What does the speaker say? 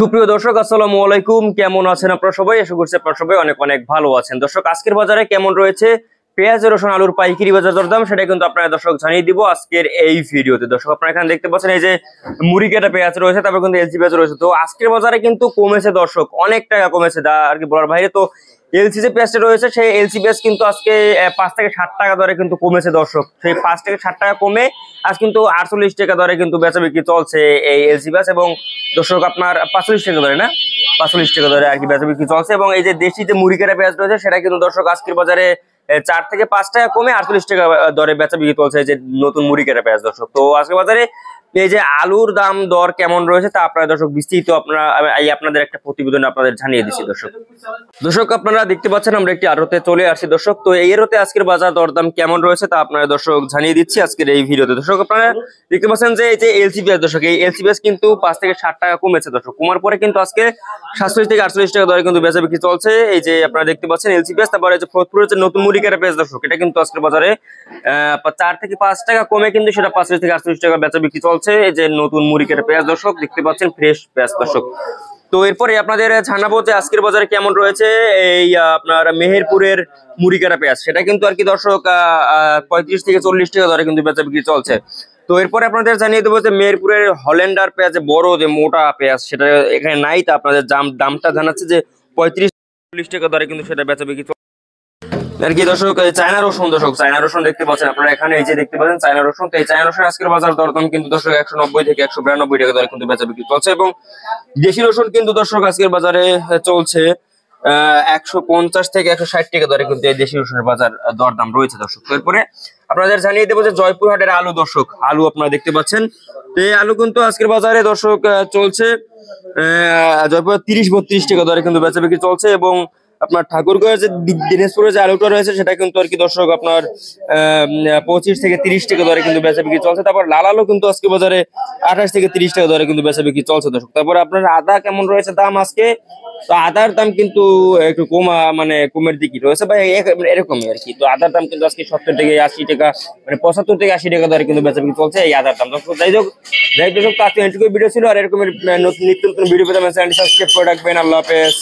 সুপ্রিয় দর্শক, আসসালামু আলাইকুম। কেমন আছেন আপনারা সবাই? আশা করছি আপনারা সবাই অনেক অনেক ভালো আছেন। দর্শক, আজকের বাজারে কেমন রয়েছে পেঁয়াজ, রসুন, আলুর পাইকারি বাজার দরদাম সেটা কিন্তু আপনারা দর্শক জানিয়ে দিব আজকের এই ভিডিওতে। দর্শক, আপনারা এখানে দেখতে পাচ্ছেন এই যে মুড়ি কাটা পেঁয়াজ রয়েছে, তারপর কিন্তু এলসি পেঁয়াজ রয়েছে। তো আজকের বাজারে কিন্তু কমেছে দর্শক, অনেক টাকা কমেছে আর কি বলার বাইরে। তো এলসি যে পেঁয়াজটা রয়েছে সেই এলসি পেঁয়াজ কিন্তু আজকে 5 থেকে 60 টাকা দরে কিন্তু কমেছে দর্শক। সেই 5 থেকে 60 টাকা কমে আজ কিন্তু 48 টাকা দরে কিন্তু বেচা বিক্রি চলছে এই এলসি পেঁয়াজ। এবং দর্শক আপনার 45 টাকা দরে, না 45 টাকা দরে আর কি বেচা বিক্রি চলছে। এবং এই যে দেশি যে মুড়ি কাটা পেঁয়াজ রয়েছে সেটা কিন্তু দর্শক আজকের বাজারে 4 থেকে 5 টাকা কমে 48 টাকা দরে বেচা বিক্রি চলছে এই যে নতুন মুড়ি কাটা পেঁয়াজ দর্শক। তো আজকের বাজারে এই যে আলুর দাম দর কেমন রয়েছে তা আপনারা দর্শক বিস্তারিত আপনাদের একটা প্রতিবেদন আপনাদের জানিয়ে দিচ্ছি দর্শক। দর্শক, আপনারা দেখতে পাচ্ছেন আমরা একটি আড়তে চলে আসছি দর্শক। তো এই আড়তে আজকের বাজার দরদাম কেমন রয়েছে তা আপনারা দর্শক জানিয়ে দিচ্ছি আজকের এই ভিডিওতে। দর্শক, আপনারা দেখতে পাচ্ছেন যে এই যে এলসি পেঁয়াজ দর্শক, এই এলসি পেঁয়াজ কিন্তু 5 থেকে 60 টাকা কমেছে দর্শক। কমার পরে কিন্তু আজকে 47 থেকে 48 টাকা দরে কিন্তু বেচা বিক্রি চলছে এই যে আপনারা দেখতে পাচ্ছেন এলসি পেঁয়াজ। তারপরে যে ফরিদপুরের যে নতুন মুড়ি কাটা পেঁয়াজ দর্শক, এটা কিন্তু আজকের বাজারে 4 থেকে 5 টাকা কমে কিন্তু সেটা 45 থেকে 48 টাকা বেচা বিক্রি চলছে এই যে নতুন মুড়ি কাটা পেঁয়াজ দর্শক। দেখতে পাচ্ছেন ফ্রেশ পেঁয়াজ দর্শক। তো এরপরে আপনাদের জানাবো যে আজকের বাজারে কেমন রয়েছে এই আপনার মেহেরপুরের মুড়ি কাটা পেঁয়াজ, সেটা কিন্তু আর কি দর্শক 35 থেকে 40 টাকা দরে কিন্তু বেচা বিক্রি চলছে। তো এরপরে আপনাদের জানিয়ে দেবো যে মেহেরপুরের হল্যান্ডার পেঁয়াজ, বড় যে মোটা পেঁয়াজ, সেটা এখানে নাই। তা আপনাদের দামটা জানাচ্ছে যে 35-40 টাকা দরে কিন্তু সেটা বেচা বিক্রি আর কি দর্শক। চায়না রসুন দর্শক, চায়না রসুন দেখতে পাচ্ছেন আপনারা এখানে এই যে দেখতে পাচ্ছেন চায়না রসুন। তো এই চায়না রসুন আজকের বাজার দরদাম কিন্তু দর্শক 190 থেকে 192 টাকা দরে কিন্তু বেচা বিক্রি চলছে। এবং দেশি রসুন কিন্তু দর্শক আজকের বাজারে চলছে 150 থেকে 160 টাকা দরে কিন্তু এই দেশি রসুনের বাজার দরদাম রয়েছে দর্শক। তো এরপরে আপনাদের জানিয়ে দেবো যে জয়পুরহাটের আলু দর্শক, আলু আপনারা দেখতে পাচ্ছেন। তো এই আলু কিন্তু আজকের বাজারে দর্শক চলছে জয়পুর 30-32 টাকা দরে কিন্তু বেচা বিক্রি চলছে। এবং আপনার ঠাকুরগাঁও যে দিনাজপুরের যে আলুটা রয়েছে সেটা কিন্তু আর কি দর্শক আপনার 25 থেকে 30 টাকা দরে কিন্তু বেচা বিক্রি চলছে। তারপর লাল আলু কিন্তু আজকে বাজারে 28 থেকে 30 টাকা দরে কিন্তু বেচা বিক্রি চলছে দর্শক। তারপরে আপনার আদা কেমন রয়েছে দাম আজকে? তো আদার দাম কিন্তু একটু কমের দিকে রয়েছে বা এরকমই আর কি। তো আদার দাম কিন্তু আজকে 70 থেকে 80 টাকা, মানে 75 থেকে 80 টাকা দরে কিন্তু বেচা বিক্রি চলছে এই আদার দাম দর্শক। যাই হোক দর্শক, আজকে এটুকু ভিডিও ছিল। আর এরকমের নিত্য নতুন ভিডিও পেতে চ্যানেলটি সাবস্ক্রাইব করে রাখবেন। আল্লাহ হাফেজ।